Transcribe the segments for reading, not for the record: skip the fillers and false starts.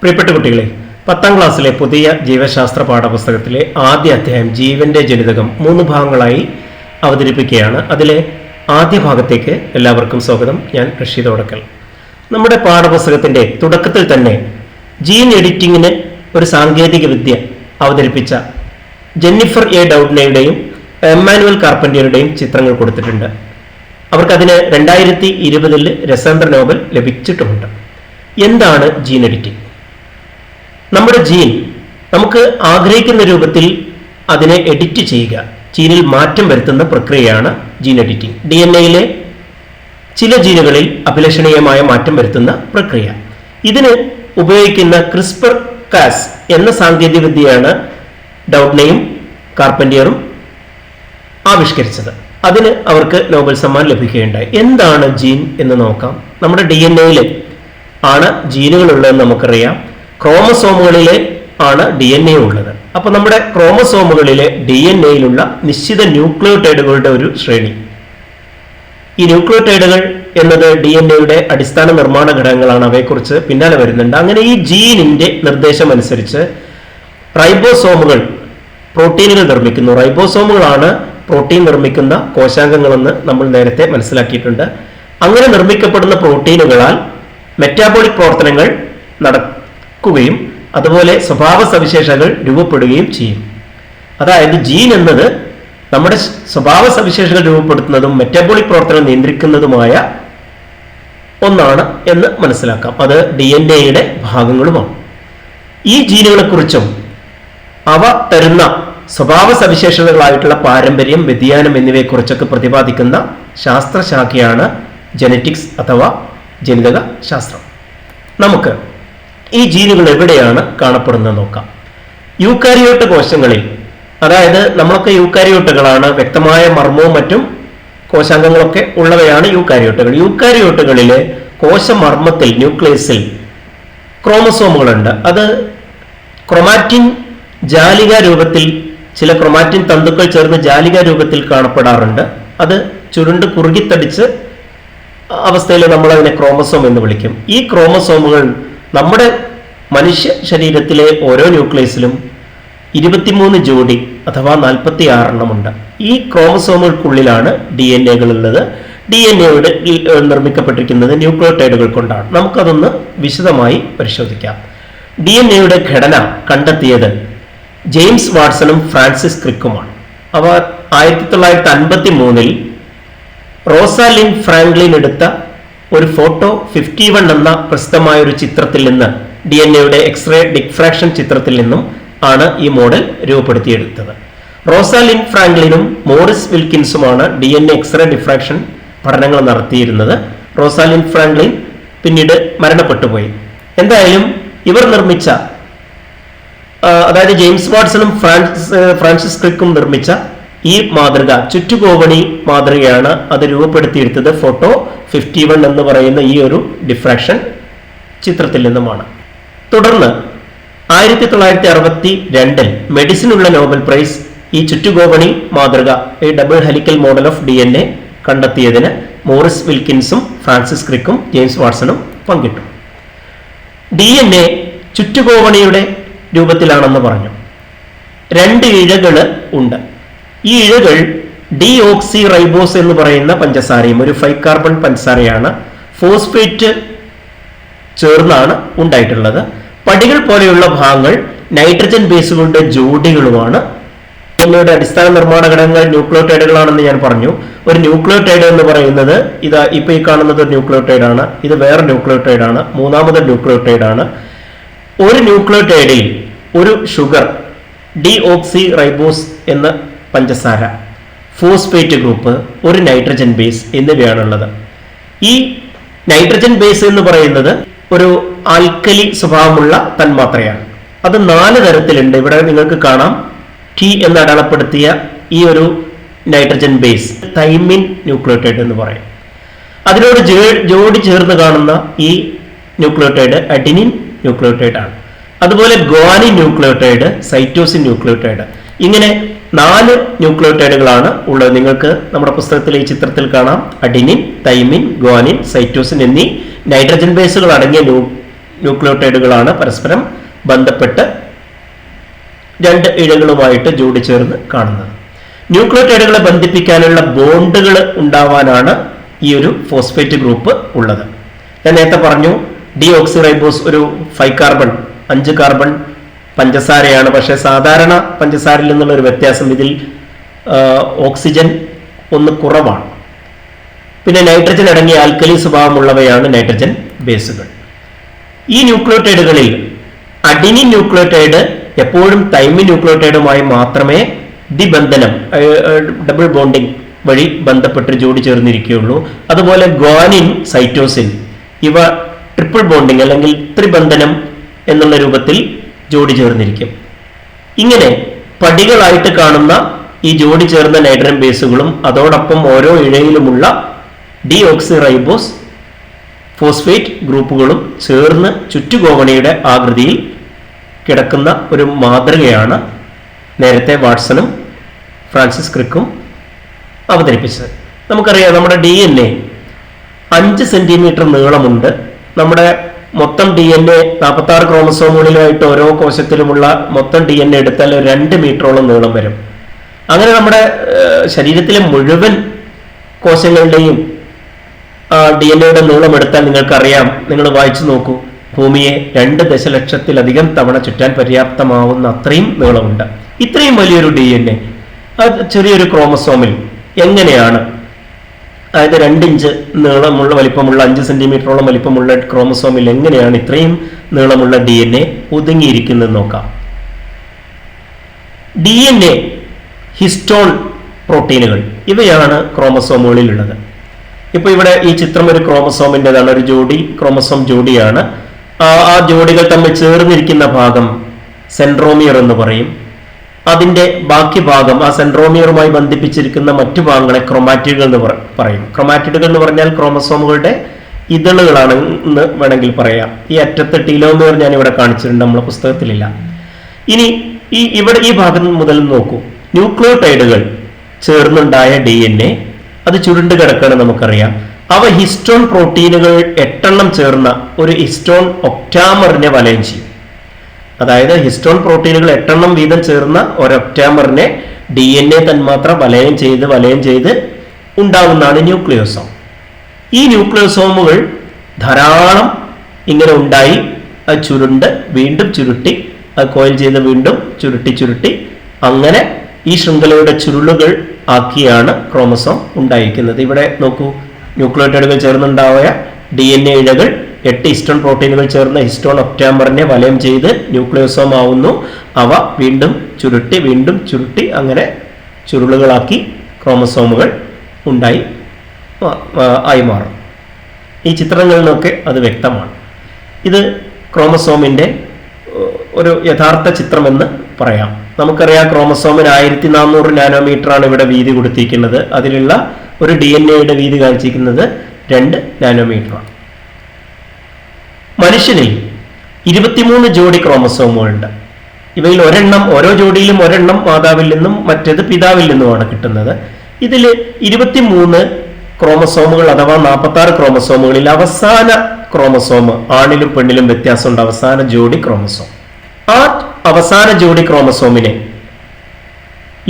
പ്രിയപ്പെട്ട കുട്ടികളെ, 10ാം ക്ലാസ്സിലെ പുതിയ ജീവശാസ്ത്ര പാഠപുസ്തകത്തിലെ ആദ്യ അധ്യായം ജീവന്റെ ജനിതകം 3 ഭാഗങ്ങളായി അവതരിപ്പിക്കുകയാണ്. അതിലെ ആദ്യ ഭാഗത്തേക്ക് എല്ലാവർക്കും സ്വാഗതം. ഞാൻ റഷീദ് ഓടക്കൽ. നമ്മുടെ പാഠപുസ്തകത്തിന്റെ തുടക്കത്തിൽ തന്നെ ജീൻ എഡിറ്റിങ്ങിന് ഒരു സാങ്കേതിക വിദ്യ അവതരിപ്പിച്ച ജെന്നിഫർ എ ഡൗഡ്നയുടെയും എമ്മാനുവൽ കാർപ്പന്റിയറുടെയും ചിത്രങ്ങൾ കൊടുത്തിട്ടുണ്ട്. അവർക്കതിന് 2020 രസാന്തര നോബൽ ലഭിച്ചിട്ടുമുണ്ട്. എന്താണ് ജീൻ എഡിറ്റിംഗ്? നമ്മുടെ ജീൻ നമുക്ക് ആഗ്രഹിക്കുന്ന രൂപത്തിൽ അതിനെ എഡിറ്റ് ചെയ്യുക, ജീനിൽ മാറ്റം വരുത്തുന്ന പ്രക്രിയയാണ് ജീൻ എഡിറ്റിംഗ്. DNA ചില ജീനുകളിൽ അഭിലഷണീയമായ മാറ്റം വരുത്തുന്ന പ്രക്രിയ. ഇതിന് ഉപയോഗിക്കുന്ന ക്രിസ്പർ കാസ് എന്ന സാങ്കേതിക വിദ്യയാണ് ഡൗഡ്നയും കാർപ്പന്റിയറും ആവിഷ്കരിച്ചത്. അതിന് അവർക്ക് നോബൽ സമ്മാനം ലഭിക്കുകയുണ്ടായി. എന്താണ് ജീൻ എന്ന് നോക്കാം. നമ്മുടെ DNA ആണ് ജീനുകളുള്ളതെന്ന് നമുക്കറിയാം. ക്രോമസോമുകളിലെ ആണ് DNA ഉള്ളത്. അപ്പൊ നമ്മുടെ ക്രോമസോമുകളിലെ DNA നിശ്ചിത ന്യൂക്ലിയോടൈഡുകളുടെ ഒരു ശ്രേണി. ഈ ന്യൂക്ലിയോടൈഡുകൾ എന്നത് DNA അടിസ്ഥാന നിർമ്മാണ ഘടകങ്ങളാണ്. അവയെക്കുറിച്ച് പിന്നാലെ വരുന്നുണ്ട്. അങ്ങനെ ഈ ജീനിന്റെ നിർദ്ദേശം അനുസരിച്ച് റൈബോസോമുകൾ പ്രോട്ടീനുകൾ നിർമ്മിക്കുന്നു. റൈബോസോമുകളാണ് പ്രോട്ടീൻ നിർമ്മിക്കുന്ന കോശാംഗങ്ങളെന്ന് നമ്മൾ നേരത്തെ മനസ്സിലാക്കിയിട്ടുണ്ട്. അങ്ങനെ നിർമ്മിക്കപ്പെടുന്ന പ്രോട്ടീനുകളാൽ മെറ്റാബോളിക് പ്രവർത്തനങ്ങൾ നടക്കുകയും അതുപോലെ സ്വഭാവ സവിശേഷതകൾ രൂപപ്പെടുകയും ചെയ്യും. അതായത് ജീൻ എന്നത് നമ്മുടെ സ്വഭാവ സവിശേഷതകൾ രൂപപ്പെടുത്തുന്നതും മെറ്റാബോളിക് പ്രവർത്തനം നിയന്ത്രിക്കുന്നതുമായ ഒന്നാണ് എന്ന് മനസ്സിലാക്കാം. അത് DNA ഭാഗങ്ങളുമാണ്. ഈ ജീനുകളെക്കുറിച്ചും അവ തരുന്ന സ്വഭാവ സവിശേഷതകളായിട്ടുള്ള പാരമ്പര്യം, വ്യതിയാനം എന്നിവയെക്കുറിച്ചൊക്കെ പ്രതിപാദിക്കുന്ന ശാസ്ത്രശാഖയാണ് ജെനറ്റിക്സ് അഥവാ ജനിതക ശാസ്ത്രം. നമുക്ക് ഈ ജീനുകൾ എവിടെയാണ് കാണപ്പെടുന്നത് നോക്കാം. യൂക്കാരിയോട്ട് കോശങ്ങളിൽ, അതായത് നമ്മളൊക്കെ യൂക്കാരിയോട്ടുകളാണ്, വ്യക്തമായ മർമ്മവും മറ്റും കോശാംഗങ്ങളൊക്കെ ഉള്ളവയാണ് യൂക്കാരിയോട്ടുകൾ. യൂക്കാരിയോട്ടുകളിലെ കോശമർമ്മത്തിൽ, ന്യൂക്ലിയസിൽ ക്രോമസോമുകളുണ്ട്. അത് ക്രൊമാറ്റിൻ ജാലിക രൂപത്തിൽ, ചില ക്രൊമാറ്റിൻ തന്തുക്കൾ ചേർന്ന് ജാലിക രൂപത്തിൽ കാണപ്പെടാറുണ്ട്. അത് ചുരുണ്ട് കുറുകിത്തടിച്ച് അവസ്ഥയിൽ നമ്മൾ അതിനെ ക്രോമസോം എന്ന് വിളിക്കും. ഈ ക്രോമസോമുകൾ നമ്മുടെ മനുഷ്യ ശരീരത്തിലെ ഓരോ ന്യൂക്ലിയസിലും 23 ജോഡി അഥവാ 46 ഉണ്ട്. ഈ ക്രോമസോമുകൾക്കുള്ളിലാണ് DNA ഉള്ളത്. DNA നിർമ്മിക്കപ്പെട്ടിരിക്കുന്നത് ന്യൂക്ലിയോടൈഡുകൾ കൊണ്ടാണ്. നമുക്കതൊന്ന് വിശദമായി പരിശോധിക്കാം. DNA ഘടന കണ്ടെത്തിയത് ജെയിംസ് വാട്സണും ഫ്രാൻസിസ് ക്രിക്കുമാണ്. അവർ 1953 റോസാലിൻ ഫ്രാങ്ക്ലിൻ എടുത്ത ഒരു ഫോട്ടോ 51 എന്ന പ്രസിദ്ധമായ ഒരു ചിത്രത്തിൽ നിന്ന്, DNA എക്സ്റേ ഡിഫ്രാക്ഷൻ ചിത്രത്തിൽ നിന്നും ആണ് ഈ മോഡൽ രൂപപ്പെടുത്തിയെടുത്തത്. റോസാലിൻ ഫ്രാങ്ക്ലിനും മോറിസ് വിൽക്കിൻസുമാണ് DNA എക്സ്റേ ഡിഫ്രാക്ഷൻ പഠനങ്ങൾ നടത്തിയിരുന്നത്. റോസാലിൻ ഫ്രാങ്ക്ലിൻ പിന്നീട് മരണപ്പെട്ടുപോയി. എന്തായാലും ഇവർ നിർമ്മിച്ച, അതായത് ജെയിംസ് വാട്സണും ഫ്രാൻസിസ് ക്രിക്കും നിർമ്മിച്ച ഈ മാതൃക ചുറ്റുകോവണി മാതൃകയാണ്. അത് രൂപപ്പെടുത്തിയെടുത്തത് ഫോട്ടോ 51 എന്ന് പറയുന്ന ഈ ഒരു ഡിഫ്രാക്ഷൻ ചിത്രത്തിൽ നിന്നുമാണ്. തുടർന്ന് 1962 മെഡിസിനുള്ള നോബൽ പ്രൈസ് ഈ ചുറ്റുകോവണി മാതൃക, ഈ double helical model of DNA കണ്ടെത്തിയതിന് മോറിസ് വിൽക്കിൻസും ഫ്രാൻസിസ് ക്രിക്കും ജെയിംസ് വാട്സണും പങ്കിട്ടു. DNA ചുറ്റുകോവണിയുടെ രൂപത്തിലാണെന്ന് പറഞ്ഞു. 2 ഇഴകൾ ഉണ്ട്. ഈ ഇഴകൾ ഡീഓക്സി റൈബോസ് എന്ന് പറയുന്ന പഞ്ചസാരയും, ഒരു 5 കാർബൺ പഞ്ചസാരയാണ്, ഫോസ്ഫേറ്റ് ചേർന്നാണ് ഉണ്ടായിട്ടുള്ളത്. പടികൾ പോലെയുള്ള ഭാഗങ്ങൾ നൈട്രജൻ ബേസുകളുടെ ജോഡികളുമാണ്. DNA അടിസ്ഥാന നിർമ്മാണ ഘടകങ്ങൾ ന്യൂക്ലിയോടൈഡുകളാണെന്ന് ഞാൻ പറഞ്ഞു. ഒരു ന്യൂക്ലിയോടൈഡ് എന്ന് പറയുന്നത് ഇതാ ഇപ്പൊ ഈ കാണുന്നത് ഒരു ന്യൂക്ലിയോടൈഡ് ആണ്. ഇത് വേറെ ന്യൂക്ലിയോടൈഡ് ആണ്, മൂന്നാമത് ന്യൂക്ലിയോടൈഡ് ആണ്. ഒരു ന്യൂക്ലിയോടൈഡിൽ ഒരു ഷുഗർ, ഡീഓക്സി റൈബോസ് എന്ന പഞ്ചസാര, ഫോസ്ഫേറ്റ് ഗ്രൂപ്പ്, ഒരു നൈട്രജൻ ബേസ് എന്നിവയാണുള്ളത്. ഈ നൈട്രജൻ ബേസ് എന്ന് പറയുന്നത് ഒരു ആൽക്കലി സ്വഭാവമുള്ള തന്മാത്രയാണ്. അത് 4 തരത്തിലുണ്ട്. ഇവിടെ നിങ്ങൾക്ക് കാണാം T എന്ന് അടയാളപ്പെടുത്തിയ ഈ ഒരു നൈട്രജൻ ബേസ് തൈമിൻ ന്യൂക്ലിയോടൈഡ് എന്ന് പറയും. അതിനോട് ജോഡി ചേർന്ന് കാണുന്ന ഈ ന്യൂക്ലിയോടൈഡ് അഡിനിൻ ന്യൂക്ലിയോടൈഡ് ആണ്. അതുപോലെ ഗ്വാനിൻ ന്യൂക്ലിയോടൈഡ്, സൈറ്റോസിൻ ന്യൂക്ലിയോടൈഡ്, ഇങ്ങനെ 4 ന്യൂക്ലിയോടൈഡുകളാണ് ഉള്ളത്. നിങ്ങൾക്ക് നമ്മുടെ പുസ്തകത്തിലെ ഈ ചിത്രത്തിൽ കാണാം. അഡിനിൻ, തൈമിൻ, ഗ്വാനിൻ, സൈറ്റോസിൻ എന്നീ നൈട്രജൻ ബേസുകൾ അടങ്ങിയ ന്യൂക്ലിയോടൈഡുകളാണ് പരസ്പരം ബന്ധപ്പെട്ട് രണ്ട് ഇഴകളുമായിട്ട് ജോഡി ചേർന്ന് കാണുന്നത്. ന്യൂക്ലിയോടൈഡുകളെ ബന്ധിപ്പിക്കാനുള്ള ബോണ്ടുകൾ ഉണ്ടാവാനാണ് ഈ ഒരു ഫോസ്ഫേറ്റ് ഗ്രൂപ്പ് ഉള്ളത്. ഞാൻ നേരത്തെ പറഞ്ഞു ഡിഓക്സിറൈബോസ് ഒരു 5 കാർബൺ പഞ്ചസാരയാണ്. പക്ഷേ സാധാരണ പഞ്ചസാരയിൽ നിന്നുള്ള ഒരു വ്യത്യാസം ഇതിൽ ഓക്സിജൻ ഒന്ന് കുറവാണ്. പിന്നെ നൈട്രജൻ അടങ്ങിയ ആൽക്കലി സ്വഭാവമുള്ളവയാണ് നൈട്രജൻ ബേസുകൾ. ഈ ന്യൂക്ലിയോടൈഡുകളിൽ അഡിനിൻ ന്യൂക്ലിയോടൈഡ് എപ്പോഴും തൈമിൻ ന്യൂക്ലിയോടൈഡുമായി മാത്രമേ ബന്ധനം ഡബിൾ ബോണ്ടിങ് വഴി ബന്ധപ്പെട്ട് ജോഡി ചേർന്നിരിക്കുകയുള്ളൂ. അതുപോലെ ഗ്വാനിൻ, സൈറ്റോസിൻ ഇവ ട്രിപ്പിൾ ബോണ്ടിങ് അല്ലെങ്കിൽ ത്രിബന്ധനം എന്നുള്ള രൂപത്തിൽ ജോഡി ചേർന്നിരിക്കും. ഇങ്ങനെ പടികളായിട്ട് കാണുന്ന ഈ ജോഡി ചേർന്ന നൈട്രജൻ ബേസുകളും അതോടൊപ്പം ഓരോ ഇഴയിലുമുള്ള ഡിഓക്സിറൈബോസ് ഫോസ്ഫേറ്റ് ഗ്രൂപ്പുകളും ചേർന്ന് ചുറ്റുകോവണിയുടെ ആകൃതിയിൽ കിടക്കുന്ന ഒരു മാതൃകയാണ് നേരത്തെ വാട്സണും ഫ്രാൻസിസ് ക്രിക്കും അവതരിപ്പിച്ചത്. നമുക്കറിയാം നമ്മുടെ DNA 5 സെന്റിമീറ്റർ നീളമുണ്ട്. നമ്മുടെ മൊത്തം DNA 46 ക്രോമസോമുകളിലായിട്ട് ഓരോ കോശത്തിലുമുള്ള മൊത്തം DNA എടുത്താൽ 2 മീറ്ററോളം നീളം വരും. അങ്ങനെ നമ്മുടെ ശരീരത്തിലെ മുഴുവൻ കോശങ്ങളുടെയും DNA നീളം എടുത്താൽ നിങ്ങൾക്കറിയാം, നിങ്ങൾ വായിച്ചു നോക്കൂ, ഭൂമിയെ 2 ദശലക്ഷത്തിലധികം തവണ ചുറ്റാൻ പര്യാപ്തമാവുന്ന അത്രയും നീളമുണ്ട്. ഇത്രയും വലിയൊരു DNA ചെറിയൊരു ക്രോമസോമിൽ എങ്ങനെയാണ്, അതായത് 2 ഇഞ്ച് നീളമുള്ള വലിപ്പമുള്ള 5 സെന്റിമീറ്ററോളം വലിപ്പമുള്ള ക്രോമസോമിൽ എങ്ങനെയാണ് ഇത്രയും നീളമുള്ള DNA ഒതുങ്ങിയിരിക്കുന്നത് നോക്കാം. DNA ഹിസ്റ്റോൺ പ്രോട്ടീനുകൾ ഇവയാണ് ക്രോമസോമുകളിലുള്ളത്. ഇപ്പൊ ഇവിടെ ഈ ചിത്രം ഒരു ക്രോമസോമിൻ്റെതാണ്, ഒരു ജോഡി ക്രോമസോം ജോഡിയാണ്. ആ ജോഡികൾ തമ്മിൽ ചേർന്നിരിക്കുന്ന ഭാഗം സെൻട്രോമിയർ എന്ന് പറയും. അതിന്റെ ബാക്കി ഭാഗം, ആ സെൻട്രോമിയറുമായി ബന്ധിപ്പിച്ചിരിക്കുന്ന മറ്റു ഭാഗങ്ങളെ ക്രൊമാറ്റിഡുകൾ എന്ന് പറയും. ക്രൊമാറ്റിഡുകൾ എന്ന് പറഞ്ഞാൽ ക്രോമസോമുകളുടെ ഇതളുകളാണ് എന്ന് വേണമെങ്കിൽ പറയാം. ഈ അറ്റത്ത് ടീലോമിയർ ഞാൻ ഇവിടെ കാണിച്ചിട്ടുണ്ട്, നമ്മുടെ പുസ്തകത്തിലില്ല. ഇനി ഇവിടെ ഈ ഭാഗം മുതൽ നോക്കൂ, ന്യൂക്ലിയോടൈഡുകൾ ചേർന്നുണ്ടായ DNA അത് ചുരുണ്ട് കിടക്കുകയാണ് നമുക്കറിയാം. അവ ഹിസ്റ്റോൺ പ്രോട്ടീനുകൾ 8 എണ്ണം ചേർന്ന ഒരു ഹിസ്റ്റോൺ ഒക്ടാമറിനെ വലയം ചെയ്യും. അതായത് ഹിസ്റ്റോൺ പ്രോട്ടീനുകൾ 8 എണ്ണം വീതം ചേർന്ന ഒരു ഒക്ടാമറിനെ DNA തന്മാത്ര വലയം ചെയ്ത് ഉണ്ടാകുന്നതാണ് ന്യൂക്ലിയോസോം. ഈ ന്യൂക്ലിയോസോമുകൾ ധാരാളം ഇങ്ങനെ ഉണ്ടായി അത് ചുരുണ്ട് വീണ്ടും ചുരുട്ടി അത് കോയിൽ ചെയ്ത് വീണ്ടും ചുരുട്ടി അങ്ങനെ ഈ ശൃംഖലയുടെ ചുരുളുകൾ ആക്കിയാണ് ക്രോമസോം ഉണ്ടായിരിക്കുന്നത്. ഇവിടെ നോക്കൂ, ന്യൂക്ലിയോടൈഡുകൾ ചേർന്നുണ്ടായ DNA ഇഴകൾ 8 ഹിസ്റ്റോൺ പ്രോട്ടീനുകൾ ചേർന്ന ഹിസ്റ്റോൺ ഒക്ടാമറിനെ വലയം ചെയ്ത് ന്യൂക്ലിയോസോം ആവുന്നു. അവ വീണ്ടും ചുരുട്ടി അങ്ങനെ ചുരുളുകളാക്കി ക്രോമസോമുകൾ ആയി മാറും. ഈ ചിത്രങ്ങളിൽ നിന്നൊക്കെ അത് വ്യക്തമാണ്. ഇത് ക്രോമസോമിൻ്റെ ഒരു യഥാർത്ഥ ചിത്രമെന്ന് പറയാം. നമുക്കറിയാം ക്രോമസോമിന് 1400 നാനോമീറ്ററാണ് ഇവിടെ വീതി കൊടുത്തിരിക്കുന്നത്. അതിലുള്ള ഒരു DNAയുടെ വീതി കാണിച്ചിരിക്കുന്നത് 2 നാനോമീറ്ററാണ്. മനുഷ്യനിൽ 23 ജോഡി ക്രോമസോമുകളുണ്ട്. ഇവയിൽ ഓരോ ജോഡിയിലും ഒരെണ്ണം മാതാവിൽ നിന്നും മറ്റേത് പിതാവിൽ നിന്നുമാണ് കിട്ടുന്നത്. ഇതിൽ 23 ക്രോമസോമുകൾ അഥവാ 46 ക്രോമസോമുകളിൽ അവസാന ക്രോമസോം ആണിലും പെണ്ണിലും വ്യത്യാസമുണ്ട്. അവസാന ജോഡി ക്രോമസോം, ആ അവസാന ജോഡി ക്രോമസോമിനെ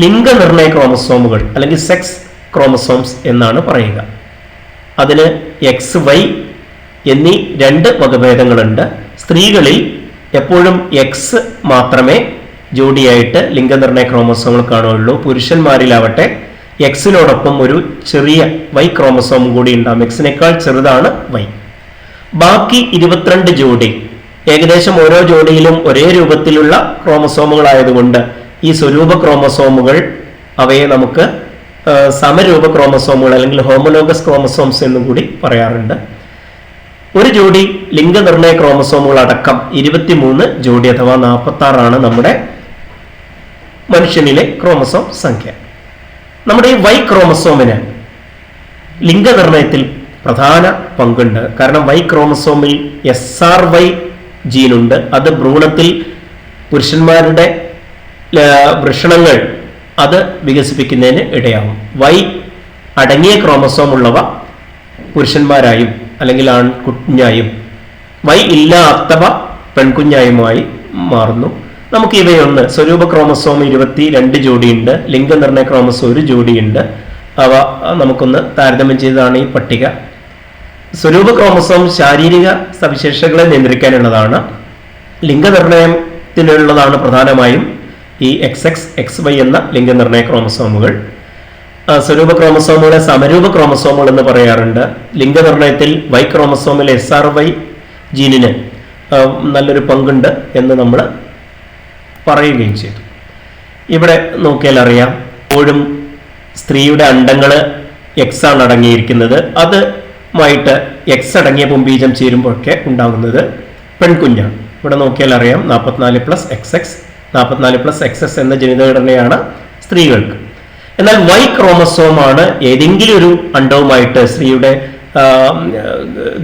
ലിംഗനിർണയ ക്രോമസോമുകൾ അല്ലെങ്കിൽ സെക്സ് ക്രോമസോംസ് എന്നാണ് പറയുക. അതിന് XY എന്നീ 2 വകഭേദങ്ങളുണ്ട്. സ്ത്രീകളിൽ എപ്പോഴും X മാത്രമേ ജോഡിയായിട്ട് ലിംഗനിർണയ ക്രോമസോമുകൾ കാണുകയുള്ളൂ. പുരുഷന്മാരിലാവട്ടെ Xനോടൊപ്പം ഒരു ചെറിയ Y ക്രോമസോം കൂടി ഉണ്ടാകും. Xനേക്കാൾ ചെറുതാണ് Y. ബാക്കി 22 ജോഡി ഏകദേശം ഓരോ ജോഡിയിലും ഒരേ രൂപത്തിലുള്ള ക്രോമസോമുകളായതുകൊണ്ട് ഈ സ്വരൂപ ക്രോമസോമുകൾ അവയെ നമുക്ക് സമരൂപ ക്രോമസോമുകൾ അല്ലെങ്കിൽ ഹോമോലോഗസ് ക്രോമസോംസ് എന്നും കൂടി പറയാറുണ്ട്. ഒരു ജോഡി ലിംഗനിർണയ ക്രോമസോമുകൾ അടക്കം 23 ജോഡി അഥവാ 46 നമ്മുടെ മനുഷ്യനിലെ ക്രോമസോം സംഖ്യ. നമ്മുടെ ഈ Y ക്രോമസോമിന് ലിംഗനിർണയത്തിൽ പ്രധാന പങ്കുണ്ട്. കാരണം Y ക്രോമസോമിൽ SRY ജീനുണ്ട്. അത് ഭ്രൂണത്തിൽ പുരുഷന്മാരുടെ വൃഷണങ്ങൾ അത് വികസിപ്പിക്കുന്നതിന് ഇടയാവും. Y അടങ്ങിയ ക്രോമസോം ഉള്ളവ പുരുഷന്മാരായും അല്ലെങ്കിൽ ആൺകുഞ്ഞായും വൈ ഇല്ലാത്തവ പെൺകുഞ്ഞായുമായി മാറുന്നു. നമുക്ക് ഇവയൊന്ന് സ്വരൂപ ക്രോമസോം 22 ജോഡിയുണ്ട്, ലിംഗനിർണയ ക്രോമസോം 1 ജോഡിയുണ്ട്. അവ നമുക്കൊന്ന് താരതമ്യം ചെയ്തതാണ് ഈ പട്ടിക. സ്വരൂപ ക്രോമസോം ശാരീരിക സവിശേഷതകളെ നിയന്ത്രിക്കാനുള്ളതാണ്. ലിംഗനിർണയത്തിനുള്ളതാണ് പ്രധാനമായും ഈ XX, XY എന്ന ലിംഗനിർണയ ക്രോമസോമുകൾ. സ്വരൂപ ക്രോമസോമുകളെ സമരൂപ ക്രോമസോമുകൾ എന്ന് പറയാറുണ്ട്. ലിംഗനിർണയത്തിൽ Y ക്രോമസോമിൽ SRY ജീനിന് നല്ലൊരു പങ്കുണ്ട് എന്ന് നമ്മൾ പറയുകയും ചെയ്തു. ഇവിടെ നോക്കിയാൽ അറിയാം, എപ്പോഴും സ്ത്രീയുടെ അണ്ടങ്ങൾ X ആണ് അടങ്ങിയിരിക്കുന്നത്. അതുമായിട്ട് X അടങ്ങിയ പുംബീജം ചേരുമ്പോഴൊക്കെ ഉണ്ടാകുന്നത് പെൺകുഞ്ഞാണ്. ഇവിടെ നോക്കിയാൽ അറിയാം 44+XX, 44+XS എന്ന ജനിതഘടനയാണ് സ്ത്രീകൾക്ക്. എന്നാൽ Y ക്രോമസോമാണ് ഏതെങ്കിലും ഒരു അണ്ടവുമായിട്ട് സ്ത്രീയുടെ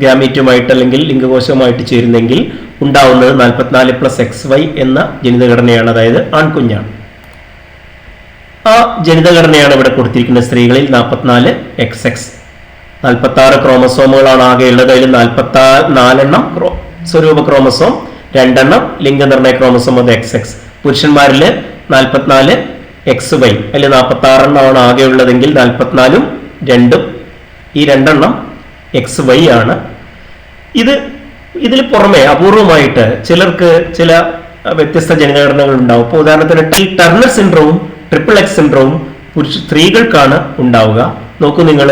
ഗ്യാമീറ്റുമായിട്ട് അല്ലെങ്കിൽ ലിംഗകോശവുമായിട്ട് ചേരുന്നെങ്കിൽ ഉണ്ടാവുന്നത് 44+XY എന്ന ജനിതഘടനയാണ്, അതായത് ആൺകുഞ്ഞാണ്. ആ ജനിതഘടനയാണ് ഇവിടെ കൊടുത്തിരിക്കുന്നത്. സ്ത്രീകളിൽ 44XX, 46 ക്രോമസോമുകളാണ് ആകെയുള്ളത്. അതിൽ 44 സ്വരൂപ ക്രോമസോം, 2 ലിംഗനിർണയ ക്രോമസോം, അത് XX. പുരുഷന്മാരിൽ 44XY, അതിൽ 46 ആകെയുള്ളതെങ്കിൽ 44-ഉം 2-ഉം ഈ 2 XY ആണ്. ഇതിൽ പുറമെ അപൂർവമായിട്ട് ചിലർക്ക് ചില വ്യത്യസ്ത ജനിതഘടനകൾ ഉണ്ടാവും. ഇപ്പോൾ ഉദാഹരണത്തിന് ടർണർ സിൻഡ്രോമും XXX സിൻഡ്രോമും സ്ത്രീകൾക്കാണ് ഉണ്ടാവുക. നോക്കൂ, നിങ്ങൾ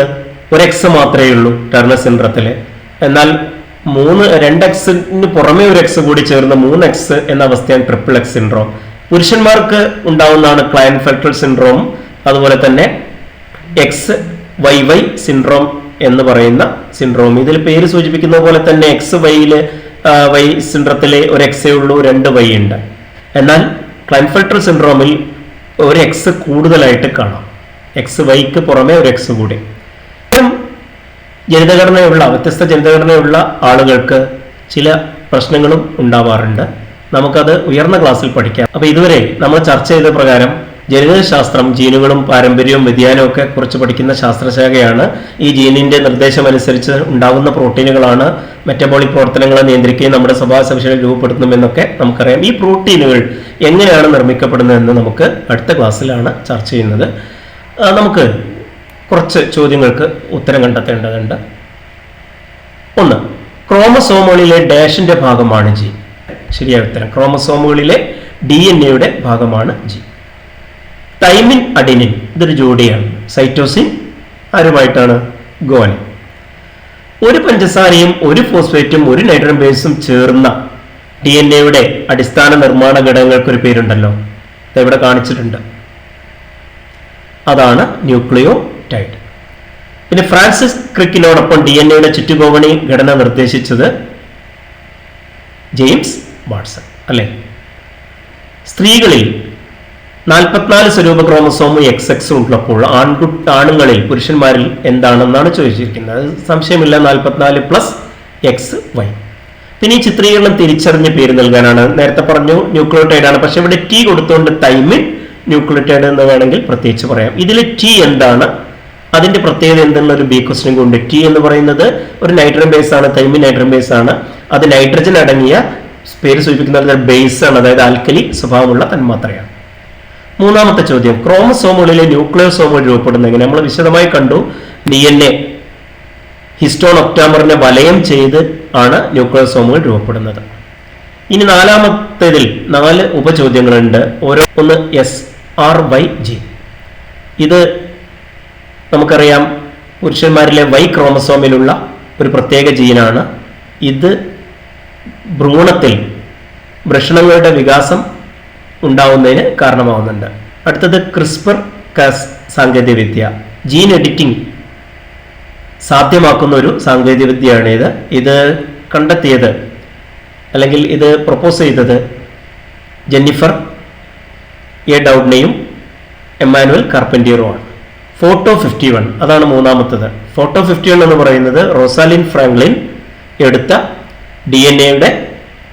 ഒരു X മാത്രമേ ഉള്ളൂ ടർണർ സിൻഡ്രത്തിൽ. എന്നാൽ 2Xന് പുറമെ ഒരു X കൂടി ചേർന്ന് 3X എന്ന അവസ്ഥയാണ് XXX സിൻഡ്രോം. പുരുഷന്മാർക്ക് ഉണ്ടാവുന്നതാണ് ക്ലൈൻഫെൽറ്റർ സിൻഡ്രോം, അതുപോലെ തന്നെ XYY സിൻഡ്രോം എന്ന് പറയുന്ന സിൻഡ്രോം. ഇതിൽ പേര് സൂചിപ്പിക്കുന്ന പോലെ തന്നെ Y സിൻഡ്രത്തിലെ ഒരു X ഉള്ളൂ, 2 Y ഉണ്ട്. എന്നാൽ ക്ലൈൻഫെൽറ്റർ സിൻഡ്രോമിൽ ഒരു X കൂടുതലായിട്ട് കാണാം. XYക്ക് പുറമെ ഒരു X കൂടി. വ്യത്യസ്ത ജനിതഘടനയുള്ള ആളുകൾക്ക് ചില പ്രശ്നങ്ങളും ഉണ്ടാവാറുണ്ട്. നമുക്കത് ഉയർന്ന ക്ലാസ്സിൽ പഠിക്കാം. അപ്പൊ ഇതുവരെ നമ്മൾ ചർച്ച ചെയ്ത പ്രകാരം ജനിതകശാസ്ത്രം, ജീനുകളും പാരമ്പര്യവും വ്യതിയാനവും ഒക്കെ കുറിച്ച് പഠിക്കുന്ന ശാസ്ത്രശാഖയാണ്. ഈ ജീനിന്റെ നിർദ്ദേശമനുസരിച്ച് ഉണ്ടാകുന്ന പ്രോട്ടീനുകളാണ് മെറ്റബോളിക് പ്രവർത്തനങ്ങളെ നിയന്ത്രിക്കുകയും നമ്മുടെ സ്വഭാവ സവിശേഷതകൾ രൂപപ്പെടുത്തുമെന്നൊക്കെ നമുക്കറിയാം. ഈ പ്രോട്ടീനുകൾ എങ്ങനെയാണ് നിർമ്മിക്കപ്പെടുന്നതെന്ന് നമുക്ക് അടുത്ത ക്ലാസ്സിലാണ് ചർച്ച ചെയ്യുന്നത്. നമുക്ക് കുറച്ച് ചോദ്യങ്ങൾക്ക് ഉത്തരം കണ്ടെത്തേണ്ടതുണ്ട്. 1. ക്രോമസോമുകളിലെ ഡാഷിന്റെ ഭാഗമാണ് ജീൻ. ശരിയായ ഉത്തരം, ക്രോമസോമുകളിലെ DNA ഭാഗമാണ് ജീൻ. തൈമിൻ, അഡിനിൻ ഇതൊരു ജോഡിയാണ്. സൈറ്റോസിൻ ആരുമായിട്ടാണ്? ഗുവാനിൻ. ഒരു പഞ്ചസാരയും ഒരു ഫോസ്ഫേറ്റും ഒരു നൈട്രജൻ ബേസും ചേർന്ന DNA അടിസ്ഥാന നിർമ്മാണ ഘടകങ്ങൾക്കൊരു പേരുണ്ടല്ലോ, ഇവിടെ കാണിച്ചിട്ടുണ്ട്. അതാണ് ന്യൂക്ലിയോടൈഡ്. പിന്നെ ഫ്രാൻസിസ് ക്രിക്കിനോടൊപ്പം DNA ചുറ്റുകോവണി ഘടന നിർദ്ദേശിച്ചത് ജെയിംസ് വാട്സൺ അല്ലെ. സ്ത്രീകളിൽ 44 സ്വരൂപ ക്രോമസോമും XX ഉള്ളപ്പോൾ ആണുങ്ങളിൽ, പുരുഷന്മാരിൽ എന്താണെന്നാണ് ചോദിച്ചിരിക്കുന്നത്. സംശയമില്ല, 44+XY. പിന്നെ ഈ ചിത്രീകരണം തിരിച്ചറിഞ്ഞ് പേര് നൽകാനാണ്. നേരത്തെ പറഞ്ഞു ന്യൂക്ലിയോടൈഡ് ആണ്, പക്ഷെ ഇവിടെ T കൊടുത്തുകൊണ്ട് തൈമിൻ ന്യൂക്ലിയോടൈഡ് എന്ന് വേണമെങ്കിൽ പ്രത്യേകിച്ച് പറയാം. ഇതിൽ T എന്താണ്, അതിന്റെ പ്രത്യേകത എന്തെന്നൊരു ബി ക്വസ്റ്റ്യൻ കൊണ്ട്. T എന്ന് പറയുന്നത് ഒരു നൈട്രജൻ ബേസ് ആണ്, തൈമിൻ നൈട്രജൻ ബേസ് ആണ്. അത് നൈട്രജൻ അടങ്ങിയ, പേര് സൂചിപ്പിക്കുന്ന ബേസ് ആണ്, അതായത് ആൽക്കലി സ്വഭാവമുള്ള തന്മാത്രയാണ്. 3ാമത്തെ ചോദ്യം, ക്രോമസോമുകളിലെ ന്യൂക്ലിയോസോമുകൾ രൂപപ്പെടുന്നത് എങ്ങനെ? നമ്മൾ വിശദമായി കണ്ടു. DNA ഹിസ്റ്റോൺ ഒക്ടാമറിനെ വലയം ചെയ്ത് ആണ് ന്യൂക്ലിയോസോമുകൾ രൂപപ്പെടുന്നത്. ഇനി 4ാമത്തേതിൽ 4 ഉപചോദ്യങ്ങളുണ്ട്. ഒന്ന് SRY ജീൻ. ഇത് നമുക്കറിയാം, പുരുഷന്മാരിലെ Y ക്രോമസോമിലുള്ള ഒരു പ്രത്യേക ജീനാണ്. ഇത് ഭ്രൂണത്തിൽ വൃഷണങ്ങളുടെ വികാസം ഉണ്ടാവുന്നതിന് കാരണമാവുന്നുണ്ട്. അടുത്തത് CRISPR-Cas സാങ്കേതികവിദ്യ. ജീൻ എഡിറ്റിംഗ് സാധ്യമാക്കുന്ന ഒരു സാങ്കേതികവിദ്യയാണിത്. ഇത് കണ്ടെത്തിയത് അല്ലെങ്കിൽ ഇത് പ്രപ്പോസ് ചെയ്തത് ജെന്നിഫർ എ ഡൗഡ്നെയും എമ്മാനുവൽ കാർപ്പന്റിയറുമാണ്. ഫോട്ടോ 51 അതാണ് 3ാമത്തത്. ഫോട്ടോ 51 എന്ന് പറയുന്നത് റോസാലിൻ ഫ്രാങ്ക്ലിൻ എടുത്ത DNA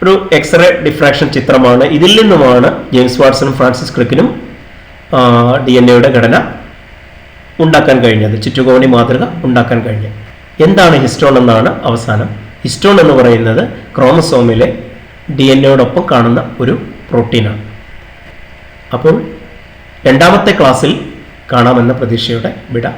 ഒരു എക്സ്റേ ഡിഫ്രാക്ഷൻ ചിത്രമാണ്. ഇതിൽ നിന്നുമാണ് ജെയിംസ് വാട്സണും ഫ്രാൻസിസ് ക്രിക്കിനും DNA ഘടന ഉണ്ടാക്കാൻ കഴിഞ്ഞത്, ചുറ്റുകോണി മാതൃക ഉണ്ടാക്കാൻ കഴിഞ്ഞത്. എന്താണ് ഹിസ്റ്റോൺ എന്നാണ് അവസാനം. ഹിസ്റ്റോൺ എന്ന് പറയുന്നത് ക്രോമസോമിലെ DNA കാണുന്ന ഒരു പ്രോട്ടീനാണ്. അപ്പോൾ രണ്ടാമത്തെ ക്ലാസ്സിൽ കാണാമെന്ന പ്രതീക്ഷയോടെ വിടാം.